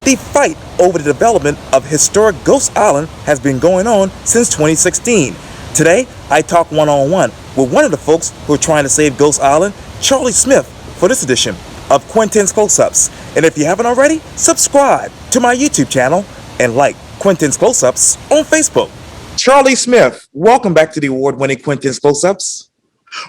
The fight over the development of historic Ghost Island has been going on since 2016. Today, I talk one-on-one with one of the folks who are trying to save Ghost Island, Charlie Smith, for this edition of Quintin's Close-Ups. And if you haven't already, subscribe to my YouTube channel and like Quintin's Close-Ups on Facebook. Charlie Smith, welcome back to the award-winning Quintin's Close-Ups.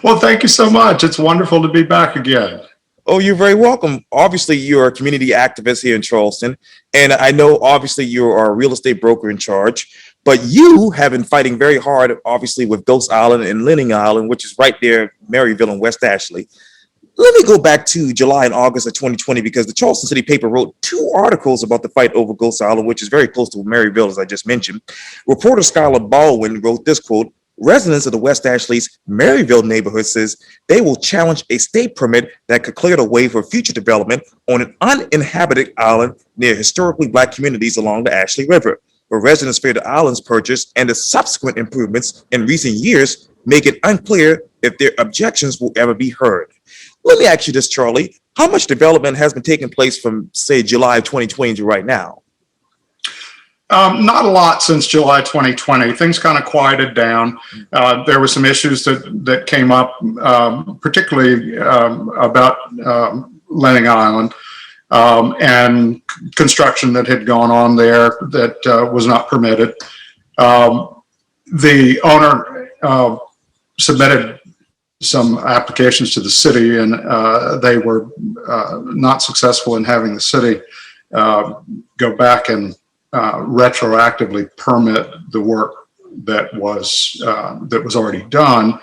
Well, thank you so much. It's wonderful to be back again. Oh, you're very welcome. Obviously, you're a community activist here in Charleston, and I know obviously you are a real estate broker in charge, but you have been fighting very hard, obviously, with Ghost Island and Lenning Island, which is right there, Maryville and West Ashley. Let me go back to July and August of 2020, because the Charleston City paper wrote 2 articles about the fight over Ghost Island, which is very close to Maryville, as I just mentioned. Reporter Skylar Baldwin wrote this quote: "Residents of the West Ashley's Maryville neighborhood says they will challenge a state permit that could clear the way for future development on an uninhabited island near historically Black communities along the Ashley River, where residents fear the island's purchase and the subsequent improvements in recent years make it unclear if their objections will ever be heard." Let me ask you this, Charlie. How much development has been taking place from, say, July of 2020 to right now? Not a lot since July 2020. Things kind of quieted down. There were some issues that came up, particularly about Lenning Island and construction that had gone on there that was not permitted. The owner submitted some applications to the city, and they were not successful in having the city go back and retroactively permit the work that was already done.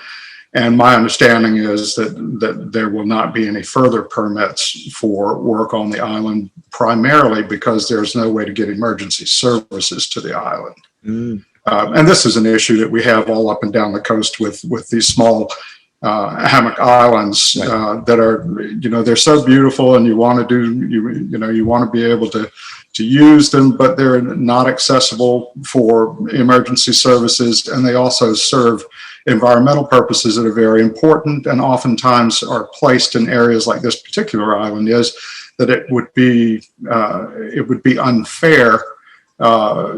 And my understanding is that there will not be any further permits for work on the island, primarily because there's no way to get emergency services to the island. And this is an issue that we have all up and down the coast with these small hammock islands that are, they're so beautiful, and you want to be able to use them, but they're not accessible for emergency services, and they also serve environmental purposes that are very important, and oftentimes are placed in areas like this particular island is, that it would be unfair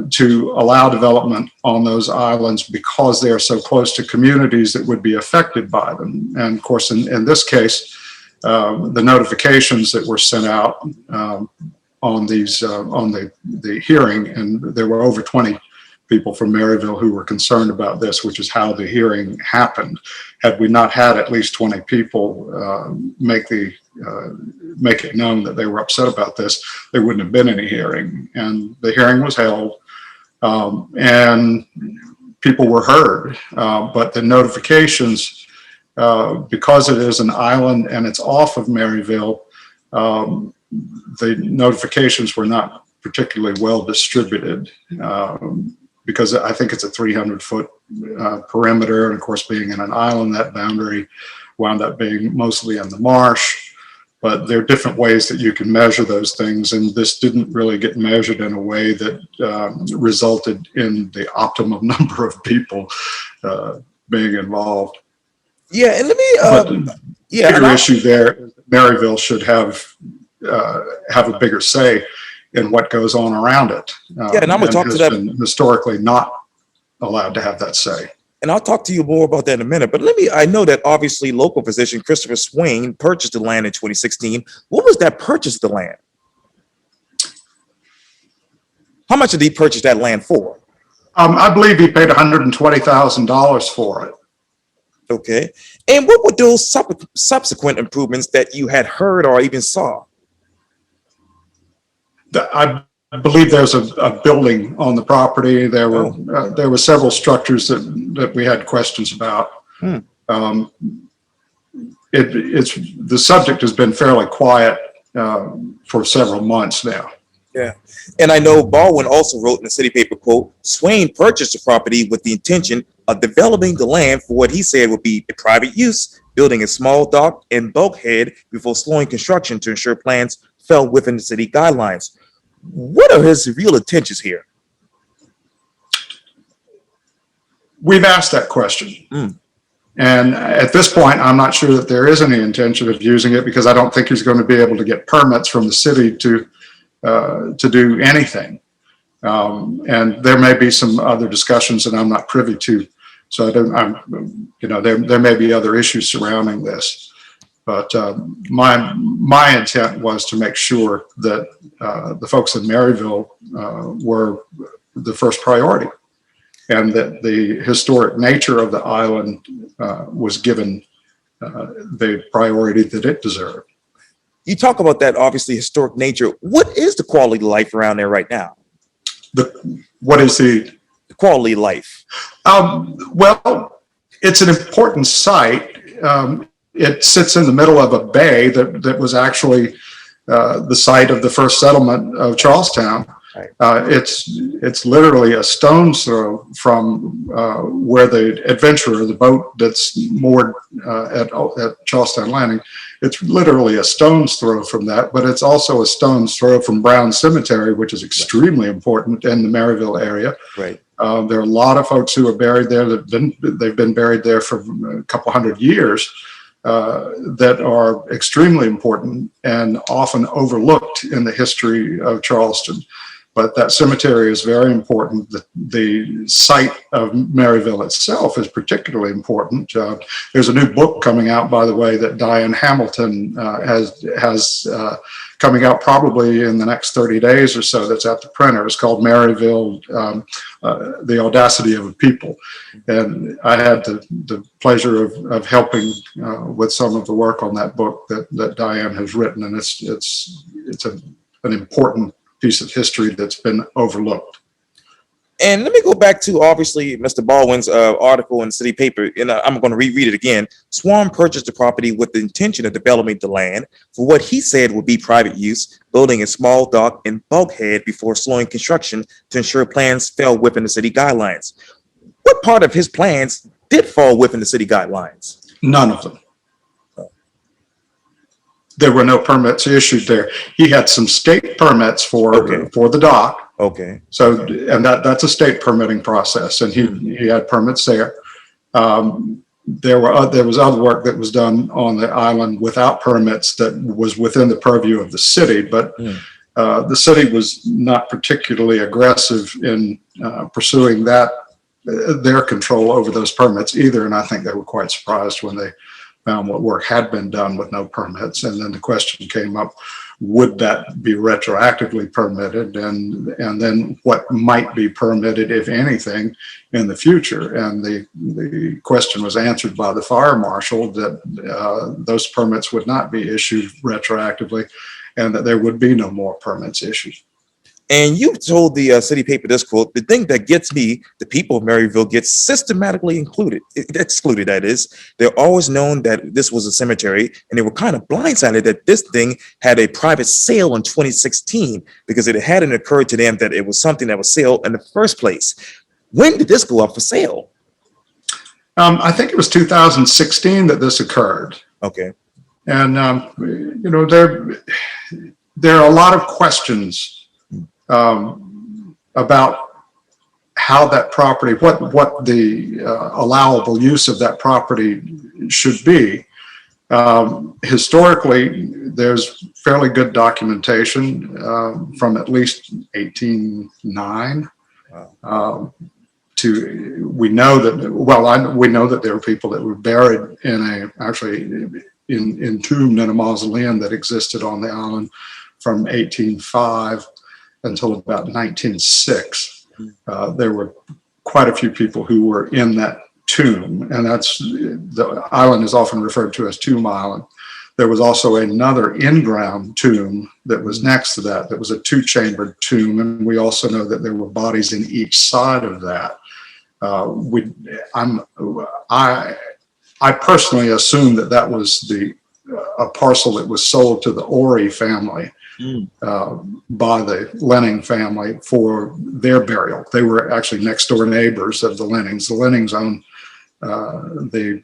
to allow development on those islands because they are so close to communities that would be affected by them. And of course, in this case, the notifications that were sent out on the hearing, and there were over 20 people from Maryville who were concerned about this, which is how the hearing happened. Had we not had at least 20 people make it known that they were upset about this, there wouldn't have been any hearing. And the hearing was held, and people were heard. But the notifications, because it is an island and it's off of Maryville, the notifications were not particularly well distributed, because I think it's a 300-foot perimeter, and of course, being in an island, that boundary wound up being mostly in the marsh. But there are different ways that you can measure those things, and this didn't really get measured in a way that resulted in the optimum number of people being involved. Yeah, and let me. The bigger issue there is that Maryville should have a bigger say in what goes on around it. And I'm going to talk to that. Historically not allowed to have that say. And I'll talk to you more about that in a minute. But I know that obviously local physician Christopher Swain purchased the land in 2016. What was that purchase of the land? How much did he purchase that land for? I believe he paid $120,000 for it. Okay. And what were those subsequent improvements that you had heard or even saw? I believe there's a building on the property. There were several structures that we had questions about. The subject has been fairly quiet for several months now. Yeah. And I know Baldwin also wrote in the city paper, quote, "Swain purchased the property with the intention of developing the land for what he said would be a private use, building a small dock and bulkhead before slowing construction to ensure plans fell within the city guidelines." What are his real intentions here? We've asked that question. And at this point, I'm not sure that there is any intention of using it, because I don't think he's going to be able to get permits from the city to to do anything. And there may be some other discussions that I'm not privy to. So there may be other issues surrounding this. But my intent was to make sure that the folks in Maryville were the first priority, and that the historic nature of the island was given the priority that it deserved. You talk about that, obviously, historic nature. What is the quality of life around there right now? What is the quality of life? Well, it's an important site. It sits in the middle of a bay that was actually the site of the first settlement of Charlestown. Right. It's literally a stone's throw from where the adventurer, the boat that's moored at Charlestown Landing. It's literally a stone's throw from that, but it's also a stone's throw from Brown Cemetery, which is extremely important in the Maryville area. Right. There are a lot of folks who are buried there they've been buried there for a couple hundred years. That are extremely important and often overlooked in the history of Charleston. But that cemetery is very important. The site of Maryville itself is particularly important. There's a new book coming out, by the way, that Diane Hamilton has coming out probably in the next 30 days or so, that's at the printer. It's called Maryville, The Audacity of a People. And I had the pleasure of helping with some of the work on that book that Diane has written. And it's an important piece of history that's been overlooked. And let me go back to, obviously, Mr. Baldwin's article in the city paper, and I'm going to reread it again. Swain purchased the property with the intention of developing the land for what he said would be private use, building a small dock and bulkhead before slowing construction to ensure plans fell within the city guidelines. What part of his plans did fall within the city guidelines? None of them. There were no permits issued there. He had some state permits for the dock. Okay. So, and that's a state permitting process, and he had permits there. There was other work that was done on the island without permits that was within the purview of the city, but the city was not particularly aggressive in pursuing their control over those permits either. And I think they were quite surprised when they found what work had been done with no permits. And then the question came up, would that be retroactively permitted? And then what might be permitted, if anything, in the future? And the question was answered by the fire marshal that those permits would not be issued retroactively and that there would be no more permits issued. And you told the city paper this quote: "The thing that gets me, the people of Maryville get systematically excluded. That is, they're always known that this was a cemetery, and they were kind of blindsided that this thing had a private sale in 2016 because it hadn't occurred to them that it was something that was sale in the first place." When did this go up for sale? I think it was 2016 that this occurred. Okay. And there are a lot of questions about how that property, what the allowable use of that property should be. Historically, there's fairly good documentation from at least 1809 we know that there were people that were buried entombed in a mausoleum that existed on the island from 1805 until about 1906. There were quite a few people who were in that tomb, and the island is often referred to as Tomb Island. There was also another in-ground tomb that was next to that. That was a two-chambered tomb, and we also know that there were bodies in each side of that. I personally assume that was a parcel that was sold to the Ori family by the Lenning family for their burial. They were actually next door neighbors of the Lennings. The Lennings owned the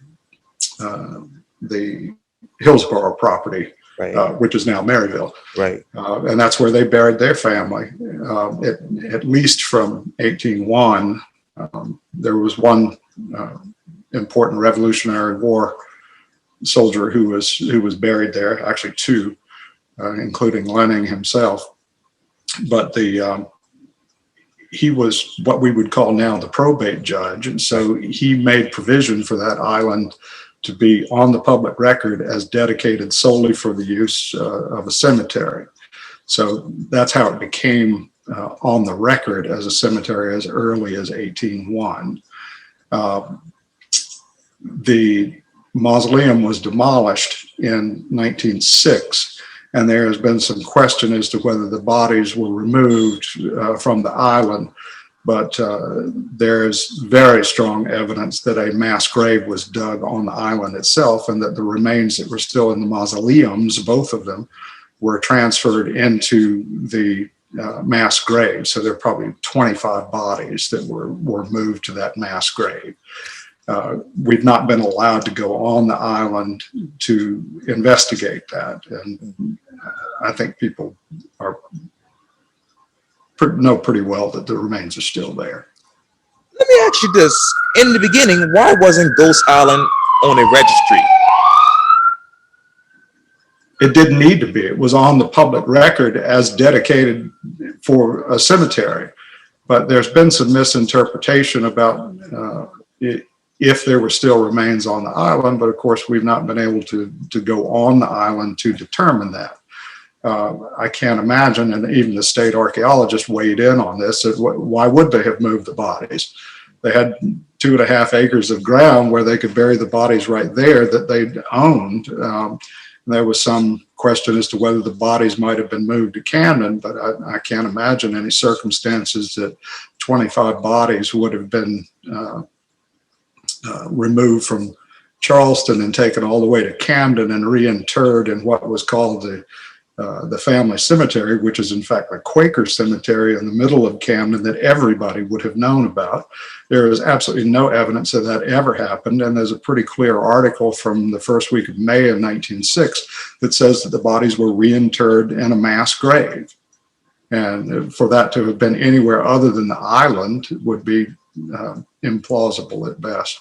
Hillsborough property, right, which is now Maryville. Right. And that's where they buried their family. At least from 1801, there was one important Revolutionary War soldier who was buried there, actually two, including Lenning himself. but he was what we would call now the probate judge. And so he made provision for that island to be on the public record as dedicated solely for the use of a cemetery. So that's how it became on the record as a cemetery as early as 1801. The mausoleum was demolished in 1906, and there has been some question as to whether the bodies were removed from the island, but there's very strong evidence that a mass grave was dug on the island itself, and that the remains that were still in the mausoleums, both of them, were transferred into the mass grave. So there are probably 25 bodies that were moved to that mass grave. We've not been allowed to go on the island to investigate that. And I think people know pretty well that the remains are still there. Let me ask you this. In the beginning, why wasn't Ghost Island on a registry? It didn't need to be. It was on the public record as dedicated for a cemetery. But there's been some misinterpretation about if there were still remains on the island, but of course we've not been able to go on the island to determine that. I can't imagine, and even the state archaeologists weighed in on this, that why would they have moved the bodies? They had 2.5 acres of ground where they could bury the bodies right there that they'd owned. There was some question as to whether the bodies might have been moved to Camden, but I can't imagine any circumstances that 25 bodies would have been removed from Charleston and taken all the way to Camden and reinterred in what was called the family cemetery, which is in fact a Quaker cemetery in the middle of Camden that everybody would have known about. There is absolutely no evidence that that ever happened, and there's a pretty clear article from the first week of May of 1906 that says that the bodies were reinterred in a mass grave. And for that to have been anywhere other than the island would be implausible at best.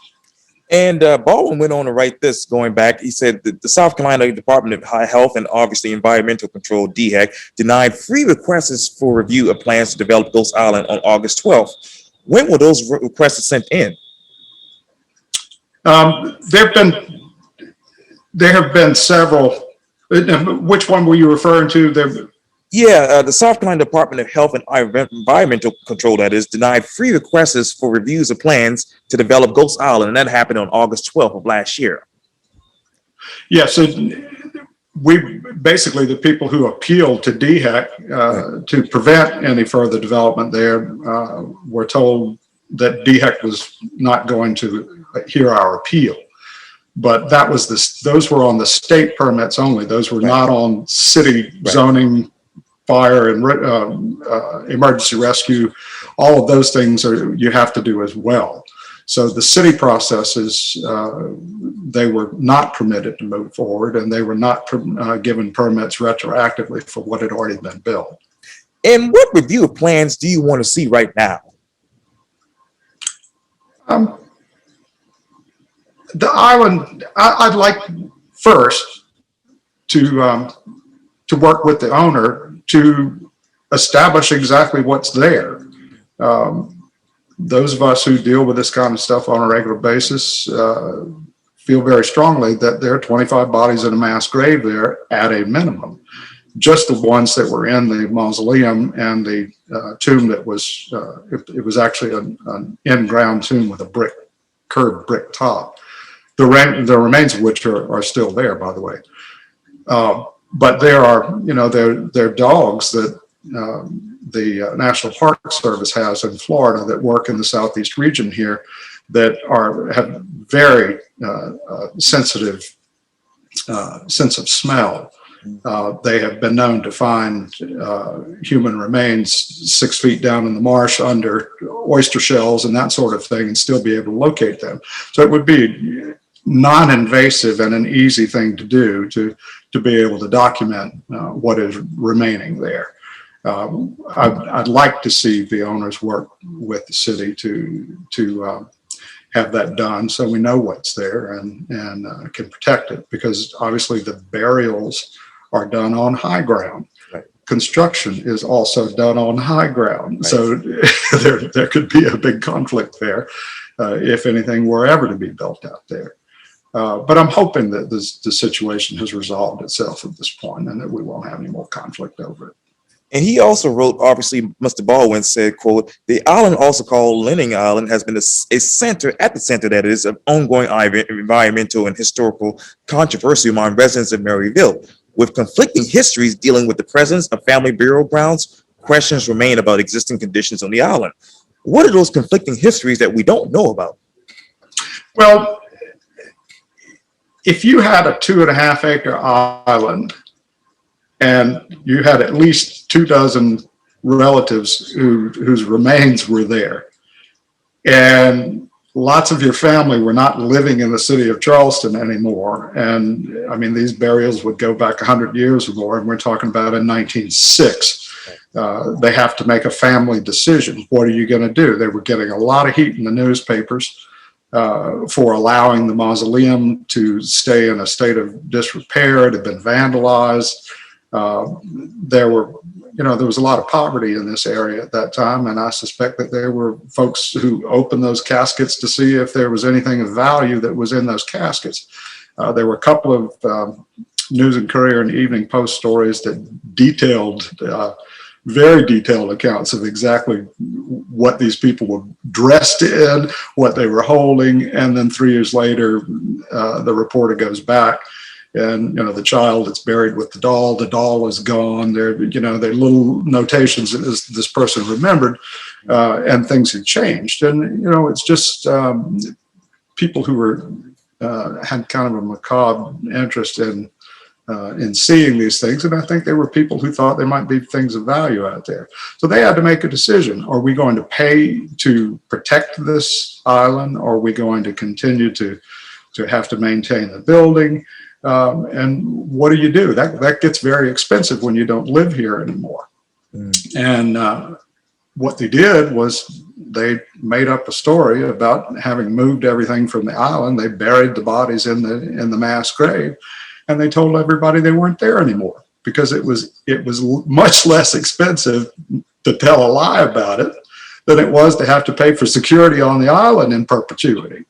And Baldwin went on to write this going back. He said that the South Carolina Department of Health and obviously Environmental Control, DHEC, denied 3 requests for review of plans to develop Ghost Island on August 12th. When were those requests sent in? There have been several. Which one were you referring to? The South Carolina Department of Health and Environmental Control, that is, denied 3 requests for reviews of plans to develop Ghost Island, and that happened on August 12th of last year. Yeah, so we basically, the people who appealed to DHEC to prevent any further development there were told that DHEC was not going to hear our appeal. But that was those were on the state permits only. Those were not on city zoning, fire and emergency rescue. All of those things you have to do as well. So the city processes, they were not permitted to move forward, and they were not given permits retroactively for what had already been built. And what review of plans do you want to see right now? The island, I'd like first to work with the owner to establish exactly what's there. Those of us who deal with this kind of stuff on a regular basis feel very strongly that there are 25 bodies in a mass grave there at a minimum. Just the ones that were in the mausoleum and the tomb that was, it was actually an in-ground tomb with a curved brick top. The remains of which are still there, by the way. But there are, there are dogs that the National Park Service has in Florida that work in the southeast region here that have very sensitive sense of smell. They have been known to find human remains 6 feet down in the marsh under oyster shells and that sort of thing, and still be able to locate them. So it would be non-invasive and an easy thing to do to be able to document what is remaining there. I'd like to see the owners work with the city to have that done so we know what's there and can protect it, because obviously the burials are done on high ground. Right. construction is also done on high ground. Right. So there could be a big conflict there if anything were ever to be built out there. But I'm hoping that the situation has resolved itself at this point and that we won't have any more conflict over it. And he also wrote, obviously, Mr. Baldwin said, quote, "The island, also called Leaning Island, has been a center, at the center, that is, of ongoing environmental and historical controversy among residents of Maryville. With conflicting histories dealing with the presence of family burial grounds, questions remain about existing conditions on the island." What are those conflicting histories that we don't know about? Well, if you had a 2.5 acre island and you had at least 24 relatives whose remains were there, and lots of your family were not living in the city of Charleston anymore, and I mean, these burials would go back 100 years or more, and we're talking about in 1906. They have to make a family decision. What are you going to do? They were getting a lot of heat in the newspapers for allowing the mausoleum to stay in a state of disrepair. It had been vandalized. There was a lot of poverty in this area at that time, and I suspect that there were folks who opened those caskets to see if there was anything of value that was in those caskets. There were a couple of News and Courier and Evening Post stories that detailed very detailed accounts of exactly what these people were dressed in, what they were holding, and then 3 years later, the reporter goes back, and the child is buried with the doll is gone. There little notations that this person remembered, and things had changed. And it's just people who were had kind of a macabre interest in seeing these things. And I think there were people who thought there might be things of value out there. So they had to make a decision. Are we going to pay to protect this island? Or are we going to continue to have to maintain the building? And what do you do? That gets very expensive when you don't live here anymore. And what they did was they made up a story about having moved everything from the island. They buried the bodies in the mass grave. And they told everybody they weren't there anymore because it was much less expensive to tell a lie about it than it was to have to pay for security on the island in perpetuity.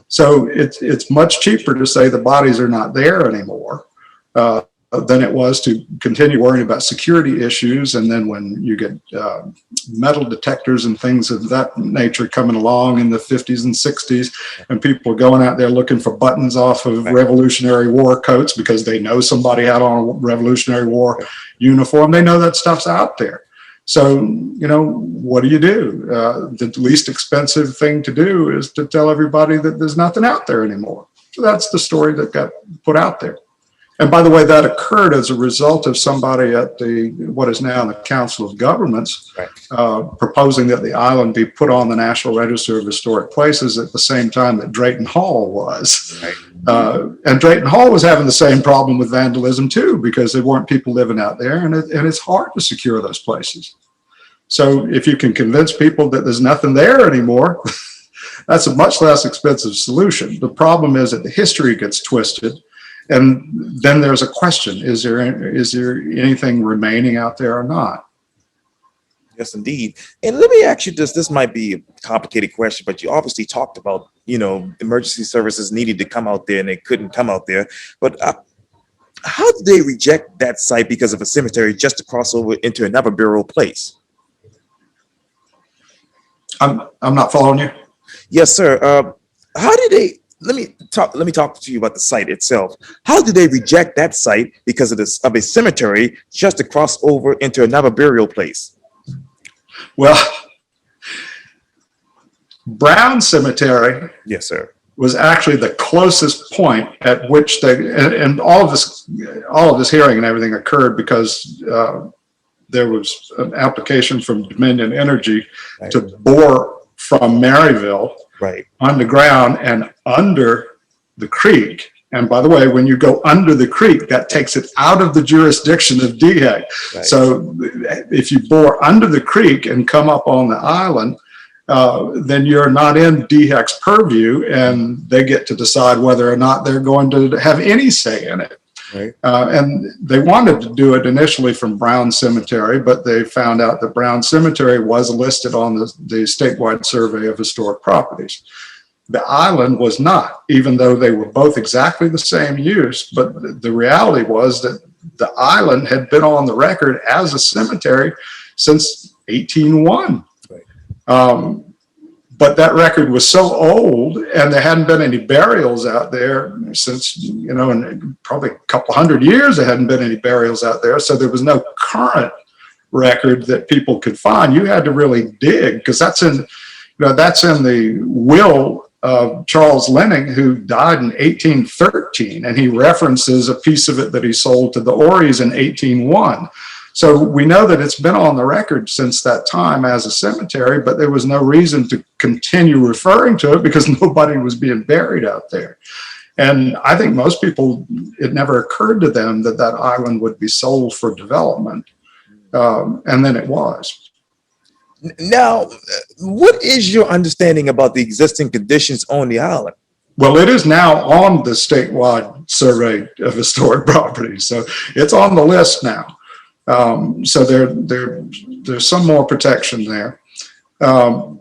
So it's much cheaper to say the bodies are not there anymore than it was to continue worrying about security issues. And then when you get metal detectors and things of that nature coming along in the 50s and 60s, and people are going out there looking for buttons off of Revolutionary War coats because they know somebody had on a Revolutionary War uniform, they know that stuff's out there. So, what do? The least expensive thing to do is to tell everybody that there's nothing out there anymore. So that's the story that got put out there. And by the way, that occurred as a result of somebody at what is now the Council of Governments proposing that the island be put on the National Register of Historic Places at the same time that Drayton Hall was. And Drayton Hall was having the same problem with vandalism too, because there weren't people living out there, and it's hard to secure those places. So if you can convince people that there's nothing there anymore, that's a much less expensive solution. The problem is that the history gets twisted. And then there's a question, is there anything remaining out there or not? Yes, indeed. And let me ask you this might be a complicated question, but you obviously talked about, emergency services needed to come out there and they couldn't come out there. But how did they reject that site because of a cemetery just to cross over into another burial place? I'm not following you. Yes, sir. How did they? Let me talk to you about the site itself. How did they reject that site because of a cemetery just to cross over into another burial place? Well, Brown Cemetery, yes, sir, was actually the closest point at which and all of this hearing and everything occurred because there was an application from Dominion Energy to bore from Maryville underground and under the creek. And by the way, when you go under the creek, that takes it out of the jurisdiction of DHEC. So if you bore under the creek and come up on the island, then you're not in DHEC's purview, and they get to decide whether or not they're going to have any say in it. Right. And they wanted to do it initially from Brown Cemetery, but they found out that Brown Cemetery was listed on the statewide survey of historic properties. The island was not, even though they were both exactly the same use. But the reality was that the island had been on the record as a cemetery since 1801. Right. But that record was so old, and there hadn't been any burials out there since, you know, in probably a couple hundred years, there hadn't been any burials out there. So there was no current record that people could find. You had to really dig, because that's in, you know, that's in the will of Charles Lenning, who died in 1813, and he references a piece of it that he sold to the Ories in 1801. So we know that it's been on the record since that time as a cemetery, but there was no reason to continue referring to it because nobody was being buried out there. And I think most people, it never occurred to them that that island would be sold for development. And then it was. Now, what is your understanding about the existing conditions on the island? Well, it is now on the statewide survey of historic properties. So it's on the list now. So there's some more protection there. I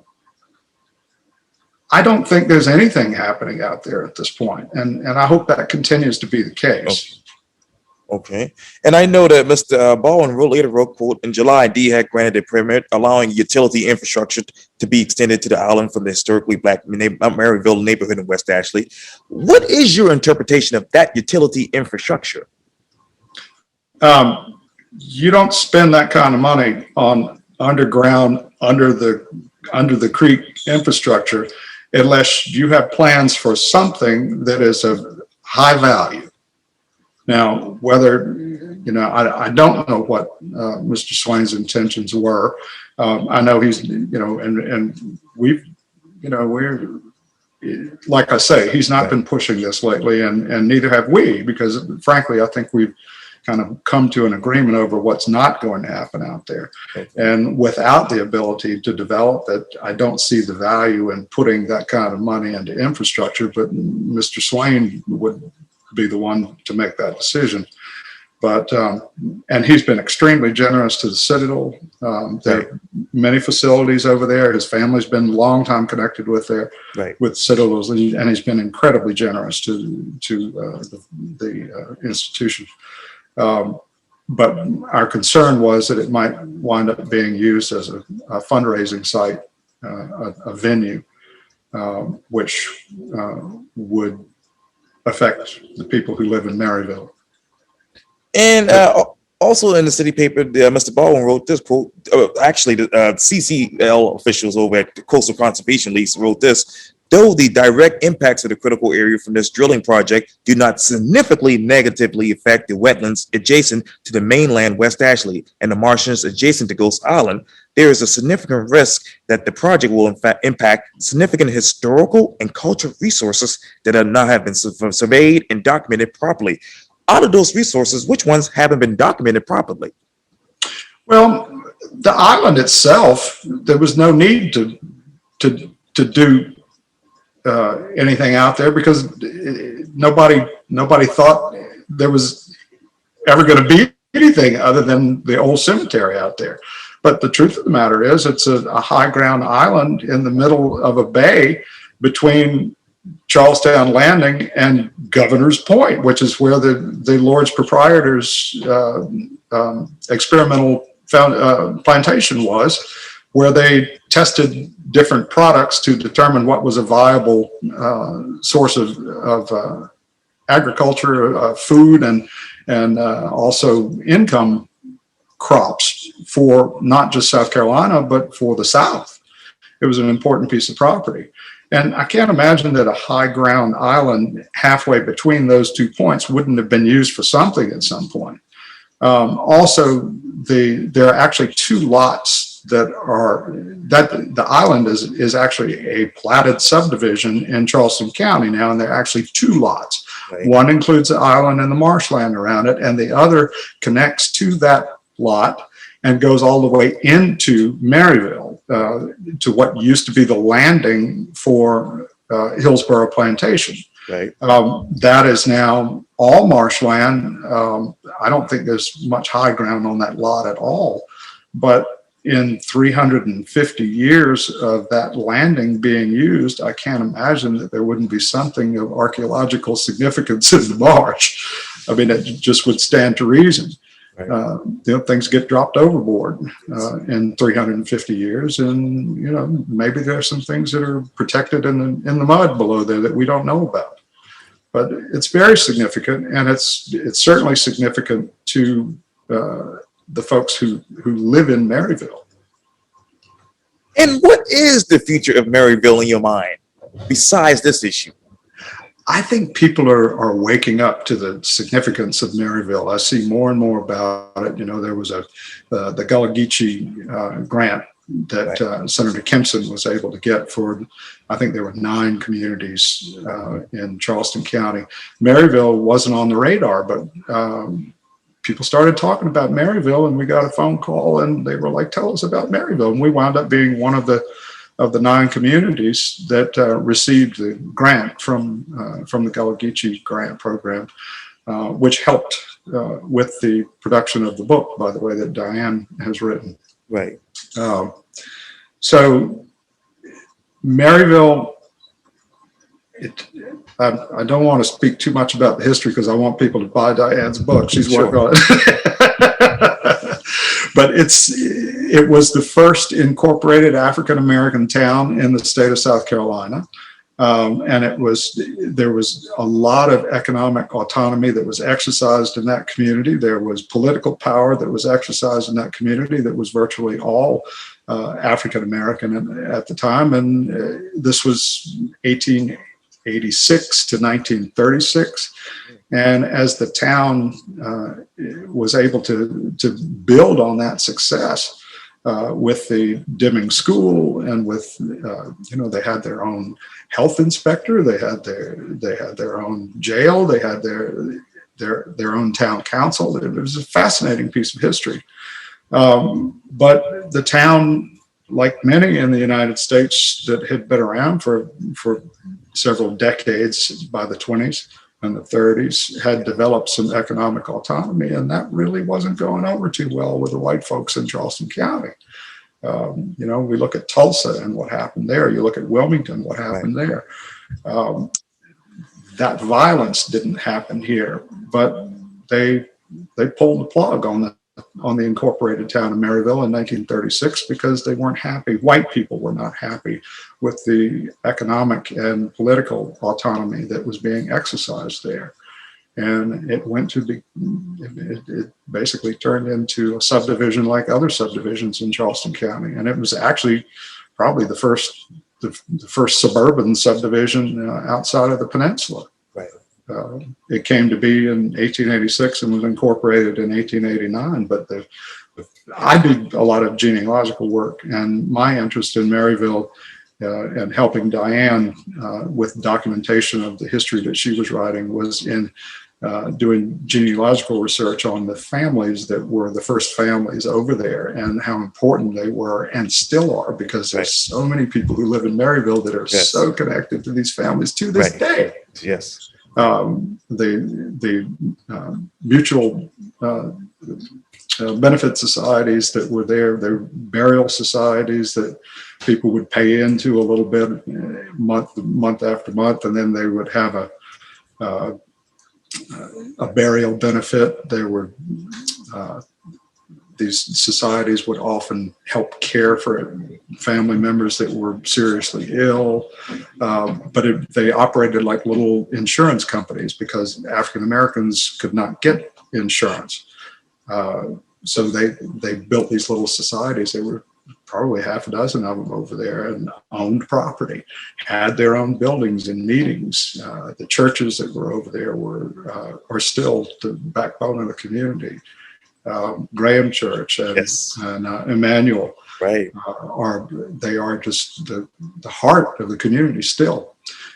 don't think there's anything happening out there at this point, and I hope that continues to be the case. Okay. And I know that Mr. Baldwin later wrote, quote, in July, DHEC granted a permit allowing utility infrastructure to be extended to the island from the historically Black Maryville neighborhood in West Ashley. What is your interpretation of that utility infrastructure? You don't spend that kind of money on underground, under the creek infrastructure unless you have plans for something that is of high value. Now, whether, you know, I don't know what Mr. Swain's intentions were. I know he's, you know, and we've, you know, we're, like I say, he's not been pushing this lately, and neither have we, because frankly, I think we've kind of come to an agreement over what's not going to happen out there. And without the ability to develop it, I don't see the value in putting that kind of money into infrastructure, but Mr. Swain would be the one to make that decision. But, and he's been extremely generous to the Citadel. There are many facilities over there. His family's been a long time connected with with Citadels, and he's been incredibly generous to the institution. But our concern was that it might wind up being used as a fundraising site, a venue, which would affect the people who live in Maryville. And also in the city paper, Mr. Baldwin wrote this quote. Actually, the CCL officials over at the Coastal Conservation Lease wrote this. Though the direct impacts of the critical area from this drilling project do not significantly negatively affect the wetlands adjacent to the mainland West Ashley and the marshes adjacent to Ghost Island, there is a significant risk that the project will in fact impact significant historical and cultural resources that have not have been surveyed and documented properly. Out of those resources, which ones haven't been documented properly? Well, the island itself, there was no need to do anything out there because nobody thought there was ever going to be anything other than the old cemetery out there. But the truth of the matter is, it's a high ground island in the middle of a bay between Charlestown Landing and Governor's Point, which is where the Lord's Proprietor's experimental plantation was, where they tested different products to determine what was a viable source of agriculture, food, and also income crops for not just South Carolina, but for the South. It was an important piece of property. And I can't imagine that a high ground island halfway between those 2 points wouldn't have been used for something at some point. Also, there are actually 2 lots that the island is actually a platted subdivision in Charleston County now, and there are actually 2 lots. Right. One includes the island and the marshland around it, and the other connects to that lot and goes all the way into Maryville, to what used to be the landing for Hillsborough Plantation. Right. That is now all marshland. I don't think there's much high ground on that lot at all. But in 350 years of that landing being used, I can't imagine that there wouldn't be something of archaeological significance in the marsh. I mean, it just would stand to reason. Right. Things get dropped overboard in 350 years, and maybe there are some things that are protected in the mud below there that we don't know about. But it's very significant, and it's certainly significant to the folks who live in Maryville. And what is the future of Maryville in your mind, besides this issue? I think people are waking up to the significance of Maryville. I see more and more about it. There was the Gullah Geechee grant that Senator Quintin was able to get for, I think there were 9 communities in Charleston County. Maryville wasn't on the radar, but people started talking about Maryville, and we got a phone call, and they were like, "Tell us about Maryville." And we wound up being one of the 9 communities that received the grant from the Gullah Geechee grant program, which helped with the production of the book, by the way, that Diane has written. Right. So Maryville, I don't want to speak too much about the history because I want people to buy Diane's book. She's working on it. But it was the first incorporated African-American town in the state of South Carolina. And there was a lot of economic autonomy that was exercised in that community. There was political power that was exercised in that community that was virtually all African-American at the time. And this was 1886 to 1936. And as the town was able to build on that success with the Deming School, and with they had their own health inspector, they had their own jail, they had their own town council. It was a fascinating piece of history. But the town, like many in the United States that had been around for several decades by the 20s and the 30s, had developed some economic autonomy, and that really wasn't going over too well with the white folks in Charleston County. We look at Tulsa and what happened there. You look at Wilmington, what happened there. That violence didn't happen here, but they pulled the plug on the incorporated town of Maryville in 1936 because they weren't happy. White people were not happy with the economic and political autonomy that was being exercised there. And it it basically turned into a subdivision like other subdivisions in Charleston County. And it was actually probably the first suburban subdivision outside of the peninsula. Right. It came to be in 1886 and was incorporated in 1889. But I did a lot of genealogical work, and my interest in Maryville and helping Diane with documentation of the history that she was writing was in doing genealogical research on the families that were the first families over there and how important they were and still are, because there's so many people who live in Maryville that are so connected to these families to this day. Yes. The mutual benefit societies that were there, their burial societies that people would pay into a little bit month after month, and then they would have a burial benefit. There were these societies would often help care for family members that were seriously ill, but they operated like little insurance companies because African Americans could not get insurance. So they built these little societies. They were probably half a dozen of them over there, and owned property, had their own buildings and meetings. The churches that were over there are still the backbone of the community. Graham Church and Emmanuel they are just the heart of the community still.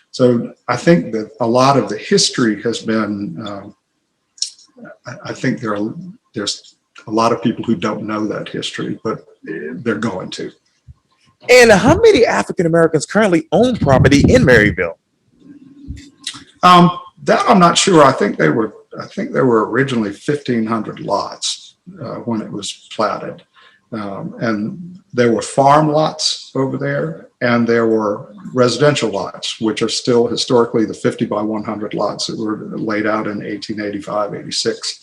So I think that a lot of the history has been, I think there's a lot of people who don't know that history, but they're going to. And how many African Americans currently own property in Maryville? That I'm not sure. I think there were originally 1,500 lots when it was platted. And there were farm lots over there, and there were residential lots, which are still historically the 50 by 100 lots that were laid out in 1885, 86.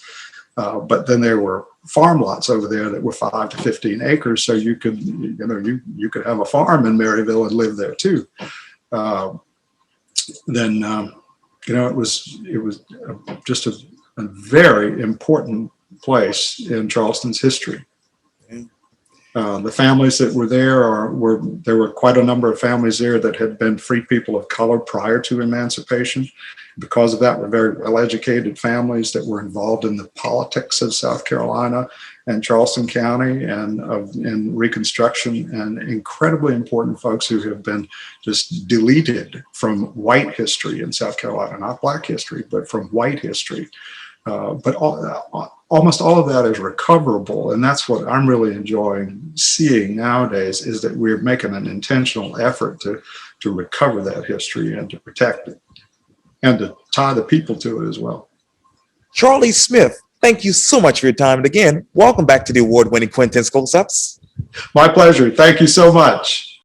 But then there were farm lots over there that were 5 to 15 acres. So you could, you could have a farm in Maryville and live there too. It was just a very important place in Charleston's history. The families that were there there were quite a number of families there that had been free people of color prior to emancipation. Because of that, were very well-educated families that were involved in the politics of South Carolina and Charleston County and in Reconstruction, and incredibly important folks who have been just deleted from white history in South Carolina, not Black history, but from white history. But almost all of that is recoverable, and that's what I'm really enjoying seeing nowadays, is that we're making an intentional effort to recover that history and to protect it and to tie the people to it as well. Charlie Smith, thank you so much for your time. And again, welcome back to the award-winning Quintin Close-Ups. My pleasure. Thank you so much.